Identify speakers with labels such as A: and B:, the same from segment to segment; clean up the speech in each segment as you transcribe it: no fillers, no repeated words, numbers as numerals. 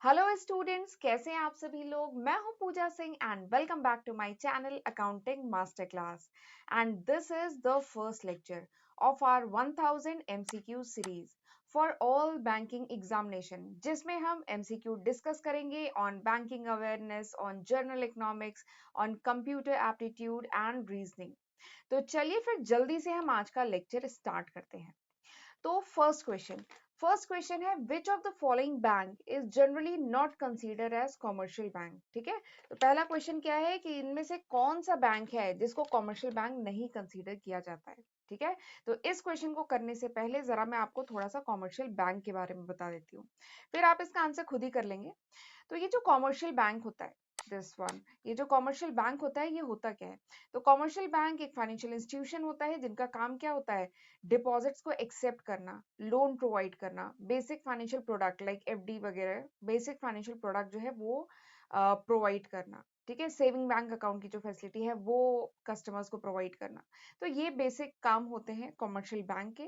A: Hello students, कैसे हैं आप सभी लोग। मैं हूं Pooja Singh and welcome back to my channel accounting master class. And this is the first lecture of our 1000 MCQ series for all banking examination, जिसमें हम एमसीक्यू डिस्कस करेंगे on banking awareness, on general economics, on computer aptitude and reasoning. तो चलिए फिर जल्दी से हम आज का लेक्चर स्टार्ट करते हैं। तो फर्स्ट क्वेश्चन है, which of the following bank is generally not consider as commercial bank. ठीक है, तो पहला क्वेश्चन क्या है कि इनमें से कौन सा बैंक है जिसको कॉमर्शियल बैंक नहीं कंसीडर किया जाता है। ठीक है, तो इस क्वेश्चन को करने से पहले जरा मैं आपको थोड़ा सा कॉमर्शियल बैंक के बारे में बता देती हूँ, फिर आप इसका आंसर खुद ही कर लेंगे। तो ये जो कॉमर्शियल बैंक होता है, दिस वन, ये जो कॉमर्शियल बैंक होता है ये होता क्या है। तो कॉमर्शियल बैंक एक फाइनेंशियल इंस्टीट्यूशन होता है जिनका काम क्या होता है, डिपॉजिट्स को एक्सेप्ट करना, लोन प्रोवाइड करना, basic financial product like FD वगैरह, बेसिक फाइनेंशियल प्रोडक्ट जो है वो प्रोवाइड करना। ठीक है, सेविंग बैंक अकाउंट की जो फैसिलिटी है वो कस्टमर्स को प्रोवाइड करना। तो ये बेसिक काम होते हैं कॉमर्शियल बैंक के।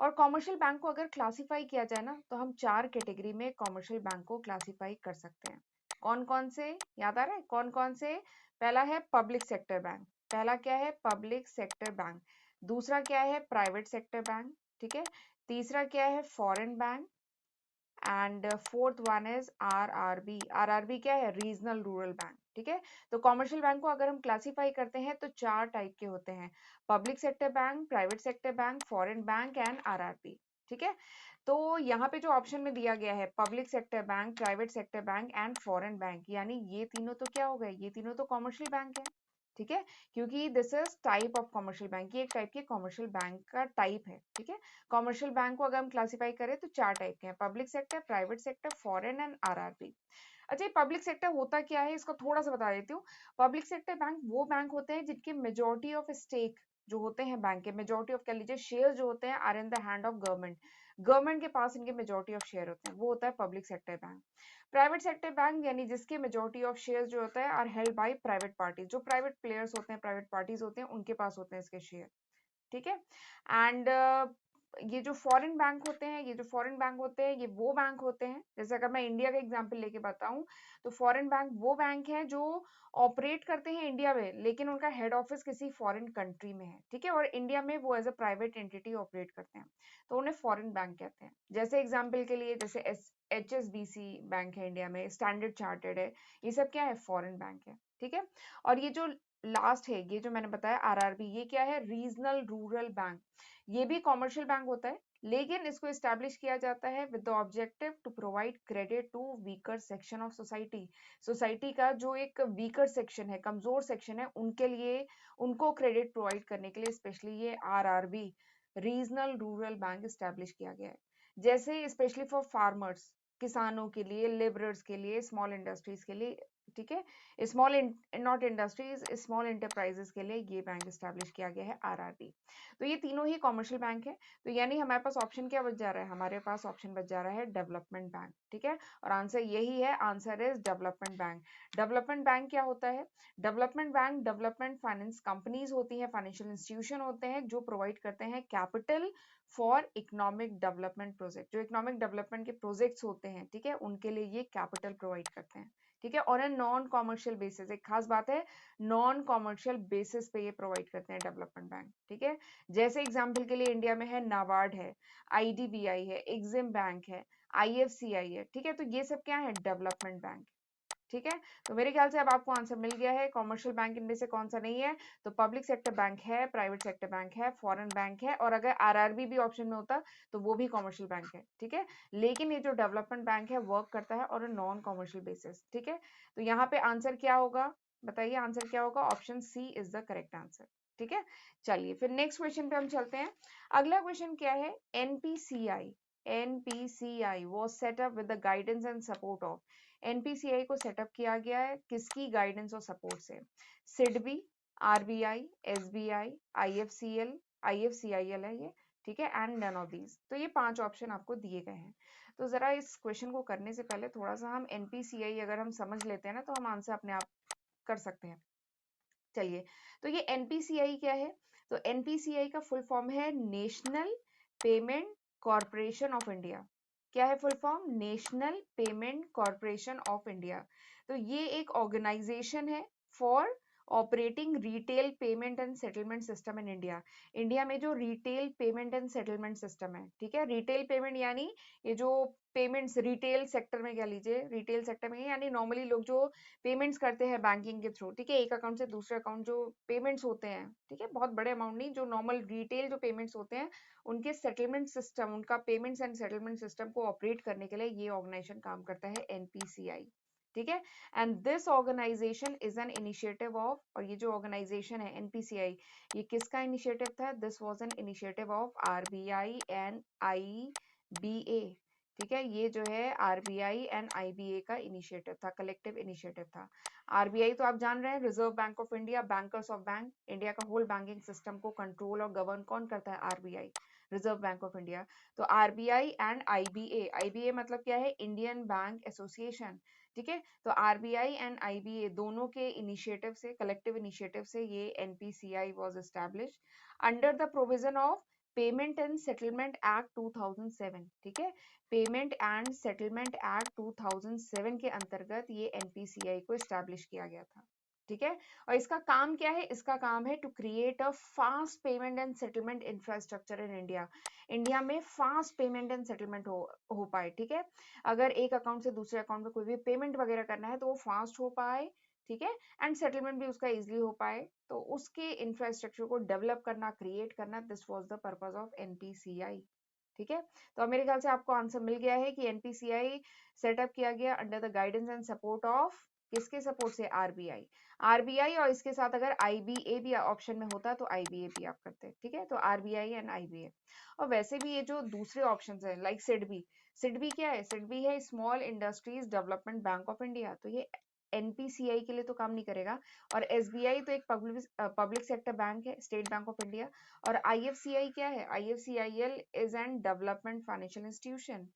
A: और कॉमर्शियल बैंक को अगर क्लासिफाई किया जाए ना, तो हम 4 कैटेगरी में कॉमर्शियल बैंक को क्लासिफाई कर सकते हैं। कौन कौन से, याद आ रहा है कौन कौन से। पहला है पब्लिक सेक्टर बैंक। पहला क्या है, पब्लिक सेक्टर बैंक। दूसरा क्या है, प्राइवेट सेक्टर बैंक। ठीक है, तीसरा क्या है, foreign bank. And fourth one is RRB. RRB क्या है, रीजनल रूरल बैंक। ठीक है, तो कॉमर्शियल बैंक को अगर हम क्लासिफाई करते हैं तो 4 टाइप के होते हैं, public sector bank, private sector bank, foreign bank and RRB. ठीक है, तो यहाँ पे जो ऑप्शन में दिया गया है public sector bank, private sector bank and foreign bank, यानी ये तीनों तो क्या हो गए, ये तीनों तो कॉमर्शियल बैंक है। ठीक है, क्योंकि this is type of commercial bank, ये एक टाइप की कॉमर्शियल बैंक का टाइप है। ठीक है, कॉमर्शियल बैंक को अगर हम क्लासिफाई करें तो 4 टाइप के हैं, public sector, private sector, foreign and RRB. अच्छा, ये पब्लिक सेक्टर होता क्या है, इसको थोड़ा सा बता देती हूँ। पब्लिक सेक्टर बैंक वो बैंक होते हैं जिनके मेजोरिटी ऑफ स्टेक जो होते हैं बैंक के, मेजोरिटी ऑफ कह लीजिए शेयर जो होते हैं are in the hand of government. Government के पास इनके मेजोरिटी ऑफ शेयर होते हैं, वो होता है public sector bank. Private sector bank यानी जिसके मेजोरिटी ऑफ शेयर जो होता है are held by private parties, जो प्राइवेट प्लेयर्स होते हैं, प्राइवेट पार्टीज होते हैं, उनके पास होते हैं इसके शेयर। ठीक है, एंड ये जो फॉरेन बैंक होते हैं, ये जो फॉरेन बैंक होते हैं, ये वो बैंक होते हैं, जैसे अगर मैं इंडिया का एग्जांपल लेके बताऊं, तो फॉरेन बैंक वो बैंक है जो ऑपरेट करते हैं इंडिया में, लेकिन उनका हेड ऑफिस किसी फॉरेन कंट्री में है। ठीक है, और इंडिया में वो as a private entity operate करते हैं, तो उन्हें फॉरेन बैंक कहते हैं। जैसे एग्जाम्पल के लिए, जैसे HSBC बैंक है इंडिया में, स्टैंडर्ड चार्टर्ड है, ये सब क्या है, फॉरेन बैंक है। ठीक है, और ये जो लास्ट है, ये जो मैंने बताया आरआरबी, ये क्या है, रीजनल रूरल बैंक। ये भी कॉमर्शियल बैंक होता है, लेकिन इसको एस्टैब्लिश किया जाता है with the objective to provide credit to weaker section of society. Society का जो एक वीकर सेक्शन है, कमजोर सेक्शन है, उनके लिए, उनको क्रेडिट प्रोवाइड करने के लिए स्पेशली ये RRB, regional rural bank establish किया गया है। जैसे स्पेशली फॉर फार्मर्स, किसानों के लिए, लेबरर्स के लिए, स्मॉल इंडस्ट्रीज के लिए। ठीक है, small not industries, small enterprises के लिए ये बैंक एस्टैब्लिश किया गया है आरआरबी। तो ये तीनों ही कॉमर्शियल बैंक है। तो यानी हमारे पास ऑप्शन क्या बच जा रहा है, हमारे पास ऑप्शन बच जा रहा है डेवलपमेंट बैंक। ठीक है, और आंसर यही है, answer is development bank. Development bank क्या होता है, development bank development finance companies होती हैं, फाइनेंशियल इंस्टीट्यूशन होते हैं जो प्रोवाइड करते हैं capital for economic development project, जो इकोनॉमिक डेवलपमेंट के प्रोजेक्ट्स होते हैं। ठीक है, उनके लिए ये कैपिटल प्रोवाइड करते हैं। ठीक है, और नॉन कॉमर्शियल बेसिस, एक खास बात है, नॉन कॉमर्शियल बेसिस पे ये प्रोवाइड करते हैं डेवलपमेंट बैंक। ठीक है, जैसे एग्जांपल के लिए इंडिया में है नाबार्ड है, आईडीबीआई है, एग्जिम बैंक है, आईएफसीआई है। ठीक है, तो ये सब क्या है, डेवलपमेंट बैंक। ठीक है, तो मेरे ख्याल से अब आपको आंसर मिल गया है, कॉमर्शियल बैंक इनमें से कौन सा नहीं है। तो पब्लिक सेक्टर बैंक है, प्राइवेट सेक्टर बैंक है, फॉरेन बैंक है, और अगर आरआरबी भी ऑप्शन में होता तो वो भी कॉमर्शियल बैंक है। ठीक है, लेकिन ये जो डेवलपमेंट बैंक है वर्क करता है और नॉन कॉमर्शियल बेसिस। ठीक है, तो यहाँ पे आंसर क्या होगा, बताइए आंसर क्या होगा, option C is the correct answer. ठीक है, चलिए फिर नेक्स्ट क्वेश्चन पे हम चलते हैं। अगला क्वेश्चन क्या है, NPCI, NPCI was set up with the guidance and support of, NPCI को सेटअप किया गया है किसकी गाइडेंस और सपोर्ट से, सिडबी, आरबीआई, एसबीआई, आईएफसीएल, आईएफसीआईएल है ये। ठीक है, एंड नन ऑफ दीज। तो ये 5 ऑप्शन आपको दिए गए हैं। तो जरा इस क्वेश्चन को करने से पहले थोड़ा सा हम एनपीसीआई अगर हम समझ लेते हैं ना, तो हम आंसर अपने आप कर सकते हैं। चलिए, तो ये एनपीसीआई क्या है, तो एनपीसीआई का फुल फॉर्म है national payment corporation of India. क्या है full form? National payment corporation of India. तो ये एक ऑर्गेनाइजेशन है for operating retail payment and settlement system in India. India में जो retail payment and settlement system है, ठीक है, रिटेल पेमेंट यानी ये जो पेमेंट्स रिटेल सेक्टर में, क्या लीजिए रिटेल सेक्टर में, यानी नॉर्मली लोग जो पेमेंट्स करते हैं बैंकिंग के थ्रू, ठीक है, एक अकाउंट से दूसरे अकाउंट जो पेमेंट्स होते हैं, ठीक है, बहुत बड़े अमाउंट नहीं, जो नॉर्मल रिटेल जो पेमेंट्स होते हैं उनके सेटलमेंट सिस्टम, उनका पेमेंट्स एंड सेटलमेंट सिस्टम को ऑपरेट करने के लिए ये ऑर्गेनाइजेशन काम करता है, एनपीसीआई, ठीक है। And this organisation is an initiative of, और ये जो ऑर्गेनाइजेशन है एनपीसीआई, ये किसका इनिशिएटिव था? This was an initiative of RBI and IBA, ठीक है, ये जो है आरबीआई एंड आईबीए का इनिशिएटिव था, कलेक्टिव इनिशिएटिव था। आरबीआई तो आप जान रहे हैं, reserve bank of India, bankers of bank, India का होल बैंकिंग सिस्टम को कंट्रोल और गवर्न कौन करता है? RBI, reserve bank of India. तो आरबीआई एंड आईबीए, आईबीए मतलब क्या है? इंडियन बैंक एसोसिएशन, ठीक है। तो आरबीआई एंड आईबीए दोनों के इनिशिएटिव से, कलेक्टिव इनिशिएटिव से ये NPCI was established under the provision of payment and settlement act 2007, ठीक है, पेमेंट एंड सेटलमेंट एक्ट 2007 के अंतर्गत ये एनपीसीआई को एस्टैब्लिश किया गया था, ठीक है। और इसका काम क्या है? इसका काम है to create a fast payment and settlement infrastructure in India. India में फास्ट पेमेंट एंड सेटलमेंट हो पाए, ठीक है, अगर एक अकाउंट से दूसरे अकाउंट में कोई भी पेमेंट वगैरह करना है तो वो फास्ट हो पाए, ठीक है, एंड सेटलमेंट भी उसका इजीली हो पाए, तो उसके इंफ्रास्ट्रक्चर को डेवलप करना, क्रिएट करना, this was the purpose of NPCI, ठीक है। तो अब मेरे ख्याल से आपको आंसर मिल गया है कि एनपीसीआई सेटअप किया गया under the guidance and support of, किसके सपोर्ट से? आरबीआई, आरबीआई, और इसके साथ अगर आईबीए भी ऑप्शन में होता तो आईबीए भी आप करते, ठीक है। तो आरबीआई एंड आईबीए। और वैसे भी ये जो दूसरे ऑप्शंस हैं लाइक सिडबी, सिडबी क्या है? सिडबी है small industries development bank of India, तो ये एनपीसीआई के लिए तो काम नहीं करेगा। और एसबीआई तो एक पब्लिक सेक्टर बैंक है, स्टेट बैंक ऑफ इंडिया। और आईएफसीआई क्या है? IFCIL is an development financial institution.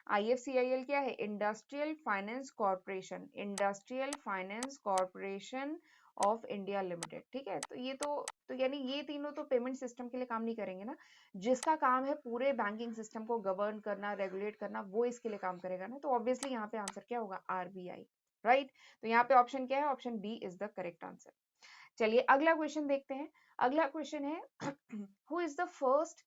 A: IFCIL क्या है? Industrial finance corporation, industrial finance corporation of India limited, ठीक है। तो ये तो यानी ये तीनों तो पेमेंट सिस्टम के लिए काम नहीं करेंगे ना, जिसका काम है पूरे बैंकिंग सिस्टम को गवर्न करना, रेगुलेट करना, वो इसके लिए काम करेगा ना, तो ऑब्वियसली यहाँ पे आंसर क्या होगा? RBI, right. तो यहाँ पे ऑप्शन क्या है? Option B is the correct answer. चलिए अगला क्वेश्चन देखते हैं। अगला क्वेश्चन है who is the first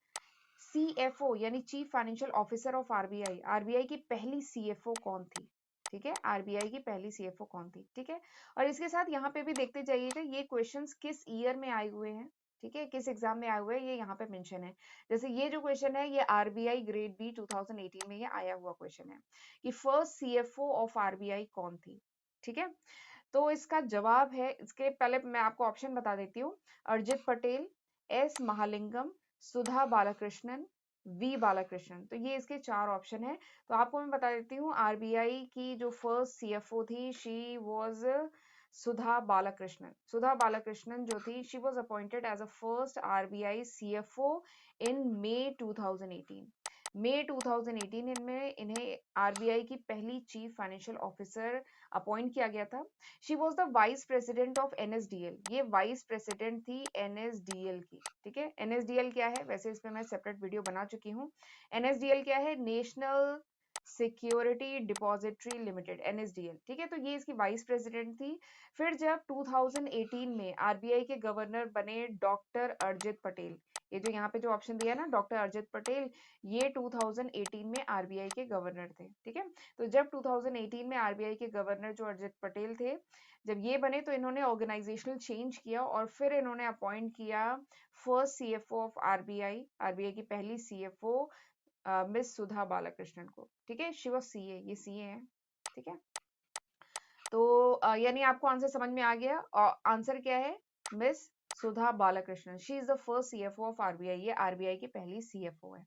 A: CFO यानी chief financial officer of RBI? RBI की पहली सीएफओ कौन थी? ठीक है, आरबीआई की पहली सीएफओ कौन थी? ठीक है, और इसके साथ यहाँ पे भी देखते जाइएगा ये क्वेश्चंस किस ईयर में आए हुए हैं, ठीक है, किस एग्जाम में आए हुए हैं, ये यहाँ पे मेंशन है। जैसे ये जो क्वेश्चन है ये आरबीआई ग्रेड बी 2018 में ये आया हुआ क्वेश्चन है कि फर्स्ट सीएफओ ऑफ आरबीआई कौन थी, ठीक है। तो इसका जवाब है, इसके पहले मैं आपको ऑप्शन बता देती हूँ, अर्जित पटेल, एस महालिंगम, सुधा बालाकृष्णन, वी बालाकृष्णन, तो ये इसके चार ऑप्शन है। तो आपको मैं बता देती हूँ आरबीआई की जो फर्स्ट सीएफओ थी शी वाज सुधा बालाकृष्णन। सुधा बालाकृष्णन जो थी she was appointed as a first RBI CFO in May 2018। May 2018 इनमें इन्हें आरबीआई की पहली चीफ फाइनेंशियल ऑफिसर अपॉइंट किया गया था। She was the vice president of NSDL, ये वाइस प्रेसिडेंट थी एनएसडीएल की, ठीक है। एनएसडीएल क्या है? वैसे इस पे मैं सेपरेट वीडियो बना चुकी हूँ। एनएसडीएल क्या है? National security depository limited, NSDL, ठीक है। तो ये इसकी वाइस प्रेसिडेंट थी। फिर जब 2018 में आरबीआई के गवर्नर बने डॉक्टर अरजित पटेल, ये जो यहाँ पे जो ऑप्शन दिया है ना डॉक्टर अरजित पटेल, ये 2018 में आरबीआई के गवर्नर थे, ठीक है। तो जब 2018 में आरबीआई के गवर्नर जो अरजित पटेल थे जब ये बने तो इन्होंने ऑर्गेनाइजेशनल चेंज किया और फिर इन्होंने अपॉइंट किया first CFO of RBI, RBI की पहली सीएफओ मिस सुधा बालाकृष्णन को, ठीक है। शी वाज सीए, ये सीए है, ठीक है। तो यानी आपको आंसर समझ में आ गया, और आंसर क्या है? Miss Sudha Balakrishnan, she is the first CFO of RBI, ये आरबीआई की पहली सीएफओ है,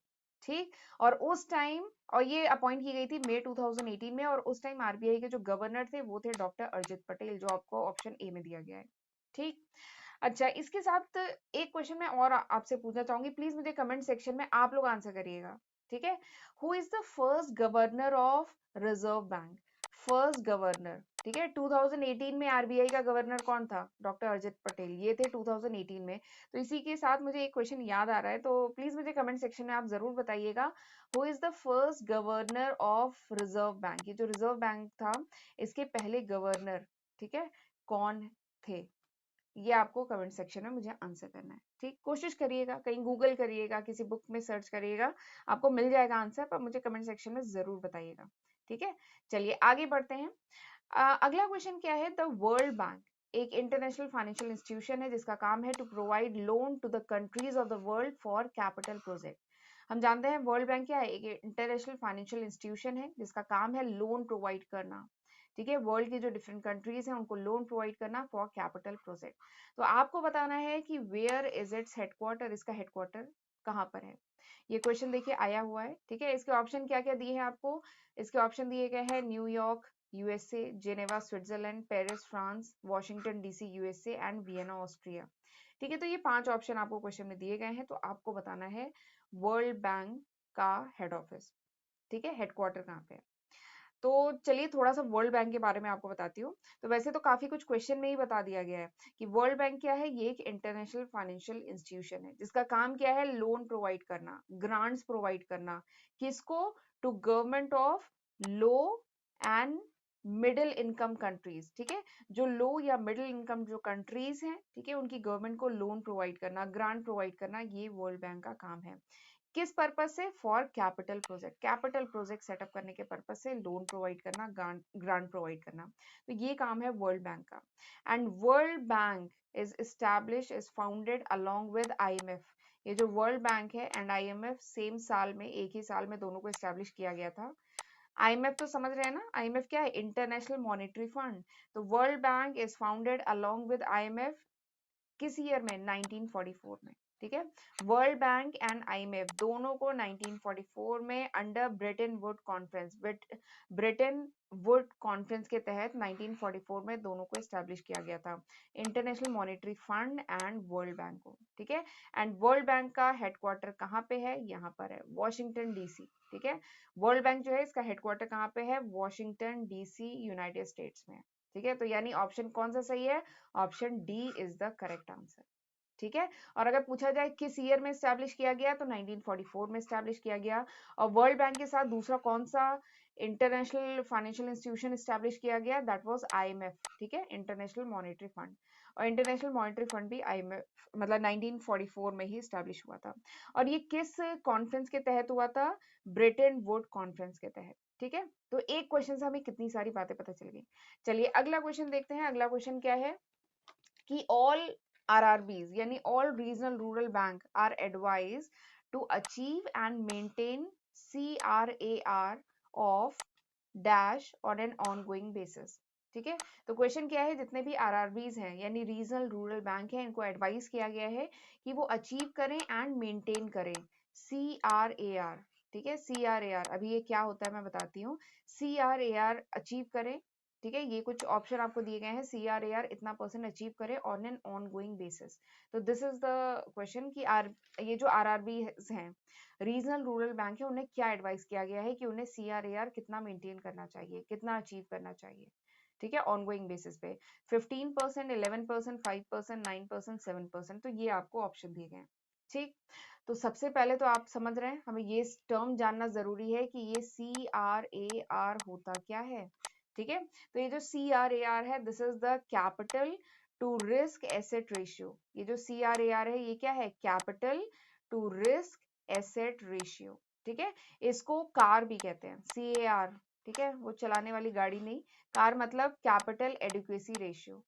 A: ठीक। और उस टाइम, और ये अपॉइंट की गई थी मई 2018 में, और उस टाइम आरबीआई के जो गवर्नर थे वो थे डॉक्टर अरजित पटेल, जो आपको ऑप्शन ए में दिया गया है, ठीक। अच्छा, इसके साथ एक क्वेश्चन मैं और आपसे पूछना चाहूंगी, प्लीज मुझे कमेंट सेक्शन में आप लोग आंसर करिएगा, ठीक है। Who is the first governor of reserve bank? First governor, ठीक है। 2018 में आरबीआई का गवर्नर कौन था? डॉक्टर अरजित पटेल, ये थे 2018 में। तो इसी के साथ मुझे एक क्वेश्चन याद आ रहा है, तो प्लीज मुझे कमेंट सेक्शन में आप जरूर बताइएगा, who is the first governor of reserve bank? ये जो रिजर्व बैंक था, इसके पहले गवर्नर, ठीक है, कौन थे? ये आपको कमेंट सेक्शन में मुझे आंसर करना है, ठीक। कोशिश करिएगा, कहीं गूगल करिएगा, किसी बुक में सर्च करिएगा, आपको मिल जाएगा आंसर, पर मुझे कमेंट सेक्शन में जरूर बताइएगा, ठीक है। चलिए आगे बढ़ते हैं। अगला क्वेश्चन क्या है? द वर्ल्ड बैंक एक इंटरनेशनल फाइनेंशियल इंस्टीट्यूशन है जिसका काम है to provide loan to the countries of the world for capital project. हम जानते हैं वर्ल्ड बैंक क्या है? एक इंटरनेशनल फाइनेंशियल इंस्टीट्यूशन है जिसका काम है लोन प्रोवाइड करना, ठीक है। वर्ल्ड की जो डिफरेंट कंट्रीज हैं उनको लोन प्रोवाइड करना फॉर कैपिटल प्रोजेक्ट। तो आपको बताना है कि वेयर इज इट्स हेडक्वार्टर, इसका हेडक्वार्टर कहाँ पर है? ये क्वेश्चन देखिए आया हुआ है, ठीक है। इसके ऑप्शन क्या क्या दिए हैं आपको? इसके ऑप्शन दिए गए हैं New York USA, Geneva Switzerland, Paris France, Washington DC USA and Vienna Austria, ठीक है। तो ये 5 ऑप्शन आपको क्वेश्चन में दिए गए हैं, तो आपको बताना है वर्ल्ड बैंक का हेड ऑफिस, ठीक है, हेडक्वार्टर कहाँ पे है। तो चलिए थोड़ा सा वर्ल्ड बैंक के बारे में आपको बताती हूँ। तो वैसे तो काफी कुछ क्वेश्चन में ही बता दिया गया है कि वर्ल्ड बैंक क्या है। ये एक इंटरनेशनल फाइनेंशियल इंस्टीट्यूशन है जिसका काम क्या है, लोन प्रोवाइड करना, ग्रांट्स प्रोवाइड करना, किसको? To government of low and middle income countries, ठीक है। जो लो या मिडिल इनकम जो कंट्रीज हैं, ठीक है, उनकी गवर्नमेंट को लोन प्रोवाइड करना, ग्रांट प्रोवाइड करना, ये वर्ल्ड बैंक का काम है। किस पर्पज से? For capital project, capital project setup करने के पर्पज से लोन प्रोवाइड करना, ग्रांट प्रोवाइड करना, तो ये काम है वर्ल्ड बैंक का। And world bank is founded along with IMF. ये जो वर्ल्ड बैंक है एंड आईएमएफ सेम साल में, एक ही साल में दोनों को एस्टेब्लिश किया गया था। आईएमएफ तो समझ रहे हैं ना, आईएमएफ क्या है? International monetary fund. तो world bank is founded along with IMF किस ईयर में? 1944 में, ठीक है। वर्ल्ड बैंक एंड आईएमएफ दोनों को 1944 में under Brayton would conference, Brayton would conference के तहत 1944 में दोनों को एस्टेब्लिश किया गया था, international monetary fund and world bank को, ठीक है। एंड वर्ल्ड बैंक का हेडक्वार्टर कहाँ पे है? यहाँ पर है, वॉशिंगटन डीसी, ठीक है। वर्ल्ड बैंक जो है इसका हेडक्वार्टर कहाँ पे है? वॉशिंगटन डीसी, यूनाइटेड स्टेट्स में, ठीक है। तो यानी ऑप्शन कौन सा सही है? Option D is the correct answer, ठीक है। और अगर पूछा जाए किस ईयर में स्टैब्लिश किया गया, तो 1944 में स्टैब्लिश किया गया। और वर्ल्ड बैंक के साथ दूसरा कौन सा इंटरनेशनल फाइनेंशियल इंस्टीट्यूशन स्टैब्लिश किया गया? दैट वाज आईएमएफ, ठीक है, इंटरनेशनल मॉनेटरी फंड। और इंटरनेशनल मॉनेटरी फंड भी आईएमएफ मतलब 1944 में ही स्टैब्लिश हुआ था। और ये किस कॉन्फ्रेंस के तहत हुआ था? ब्रेटन वुड कॉन्फ्रेंस के तहत, ठीक है। तो एक क्वेश्चन से हमें कितनी सारी बातें पता चल गई। चलिए अगला क्वेश्चन देखते हैं। अगला क्वेश्चन क्या है कि ऑल RRBs यानी all regional rural bank are advise to achieve and maintain CRAR of dash on an ongoing basis, ठीक है। तो क्वेश्चन क्या है, जितने भी RRBs हैं यानी रीजनल रूरल बैंक है, इनको एडवाइस किया गया है कि वो अचीव करें एंड मेंटेन करें CRAR, ठीक है। CRAR अभी ये क्या होता है मैं बताती हूँ। CRAR अचीव करें, ठीक है। ये कुछ ऑप्शन आपको दिए गए हैं, CRAR इतना परसेंट अचीव करे on an on going basis. तो दिस इज द क्वेश्चन कि ये जो RRB हैं, रीजनल रूरल बैंक है, उन्हें क्या एडवाइस किया गया है कि उन्हें CRAR कितना मेंटेन करना चाहिए, कितना अचीव करना चाहिए, ठीक है, ऑन गोइंग बेसिस पे। 15%, 11%, 5%, 9%, 7%, तो ये आपको ऑप्शन दिए गए हैं, ठीक। तो सबसे पहले तो आप समझ रहे हैं, हमें ये टर्म जानना जरूरी है कि ये CRAR होता क्या है, ठीक है। तो ये जो CRAR है, this is the capital to risk asset ratio. ये जो CRAR है ये क्या है? Capital to risk asset ratio, ठीक है। इसको कार भी कहते हैं, CAR, ठीक है, वो चलाने वाली गाड़ी नहीं, कार मतलब कैपिटल एडिक्वेसी रेशियो।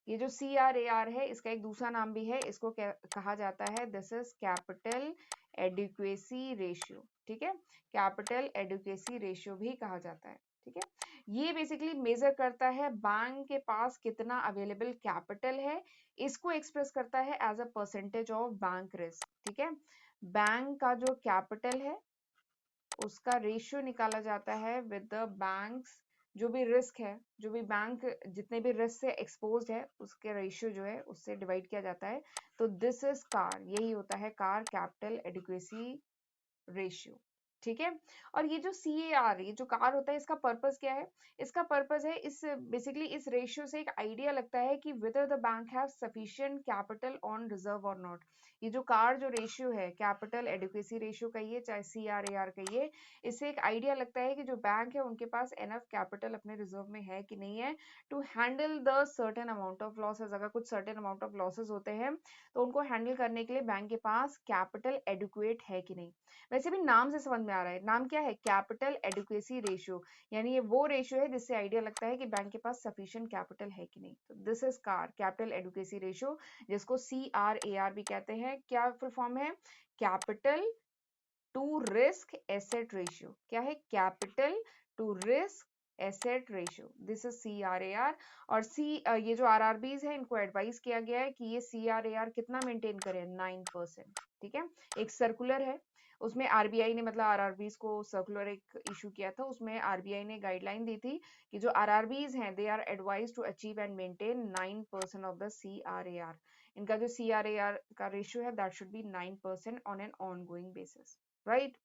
A: ये जो CRAR है इसका एक दूसरा नाम भी है, इसको कहा जाता है, this is capital adequacy ratio, ठीक है। कैपिटल एडिक्वेसी रेशियो भी कहा जाता है, ठीक है। ये बेसिकली मेजर करता है बैंक के पास कितना अवेलेबल कैपिटल है, इसको एक्सप्रेस करता है as a percentage of bank risk, ठीक है। बैंक का जो कैपिटल है उसका रेशियो निकाला जाता है विद द बैंक्स, जो भी रिस्क है, जो भी बैंक जितने भी रिस्क से एक्सपोज है उसके रेशियो जो है उससे डिवाइड किया जाता है। तो दिस इज कार, यही होता है कार, कैपिटल एडिक्वेसी रेशियो, ठीक है। और ये जो CAR, ये जो कार होता है, इसका पर्पस क्या है? इसका पर्पस है, इस बेसिकली इस रेशियो से एक आइडिया लगता है कि whether the bank have sufficient capital on reserve और नॉट। ये जो कार जो रेशियो है, कैपिटल एडिक्वेसी रेशियो कहिए चाहे CRAR कहिए, इससे एक आइडिया लगता है कि जो बैंक है उनके पास एनफ कैपिटल अपने रिजर्व में है कि नहीं है to handle the certain amount of losses. अगर कुछ सर्टेन अमाउंट ऑफ लॉसेस होते हैं तो उनको हैंडल करने के लिए बैंक के पास कैपिटल एडिक्वेट है कि नहीं। वैसे भी नाम से समझ में आ रहा है, नाम क्या है? कैपिटल एडिक्वेसी रेशियो, यानी ये वो रेशियो है जिससे आइडिया लगता है कि बैंक के पास सफिशिएंट कैपिटल है कि नहीं। तो this is CAR, capital adequacy ratio, जिसको CRAR भी कहते हैं। क्या फुल फॉर्म है? Capital to risk asset ratio. क्या है? Capital to risk asset ratio, this is CRAR। और ये जो RRBs है, इनको एडवाइस किया गया है कि ये CRAR कितना मेंटेन करें? 9%। ठीक है। एक सर्कुलर है, उसमें RBI ने, मतलब RRBs को सर्कुलर एक इशू किया था, उसमें RBI ने गाइडलाइन दी थी कि जो RRBs हैं they are advise to achieve and maintain 9% of the CRAR। इनका जो CRAR का रेशियो है that should be 9% on an on going basis, right.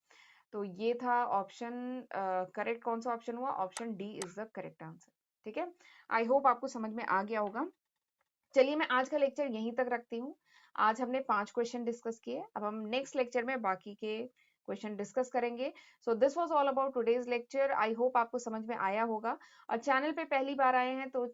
A: तो ये था ऑप्शन, करेक्ट कौन सा ऑप्शन हुआ? Option D is the correct answer. ठीक है। आई होप आपको समझ में आ गया होगा। चलिए मैं आज का लेक्चर यहीं तक रखती हूँ। आज हमने 5 क्वेश्चन डिस्कस किए, अब हम नेक्स्ट लेक्चर में बाकी के क्वेश्चन डिस्कस करेंगे। So this was all about today's lecture. I hope आपको समझ में आया होगा। और चैनल पे पहली बार आए हैं तो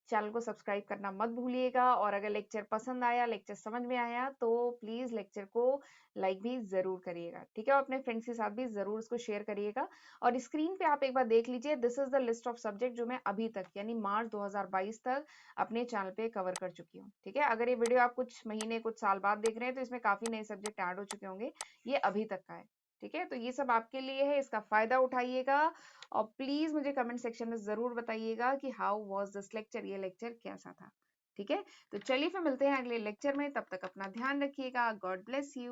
A: चैनल को सब्सक्राइब करना मत भूलिएगा। और अगर लेक्चर पसंद आया, लेक्चर समझ में आया, तो प्लीज लेक्चर को लाइक भी जरूर करिएगा। ठीक है। और अपने फ्रेंड्स के साथ भी जरूर इसको शेयर करिएगा। और स्क्रीन पे आप एक बार देख लीजिए, this is the list of subject जो मैं अभी तक यानी मार्च 2022 तक अपने चैनल पे कवर कर चुकी हूँ। ठीक है। अगर ये वीडियो आप कुछ महीने कुछ साल बाद देख रहे हैं तो इसमें काफी नए सब्जेक्ट ऐड हो चुके होंगे, ये अभी तक का है। ठीक है। तो ये सब आपके लिए है, इसका फायदा उठाइएगा। और प्लीज मुझे कमेंट सेक्शन में जरूर बताइएगा कि हाउ वाज दिस लेक्चर, ये लेक्चर कैसा था। ठीक है। तो चलिए फिर मिलते हैं अगले लेक्चर में, तब तक अपना ध्यान रखिएगा। God bless you.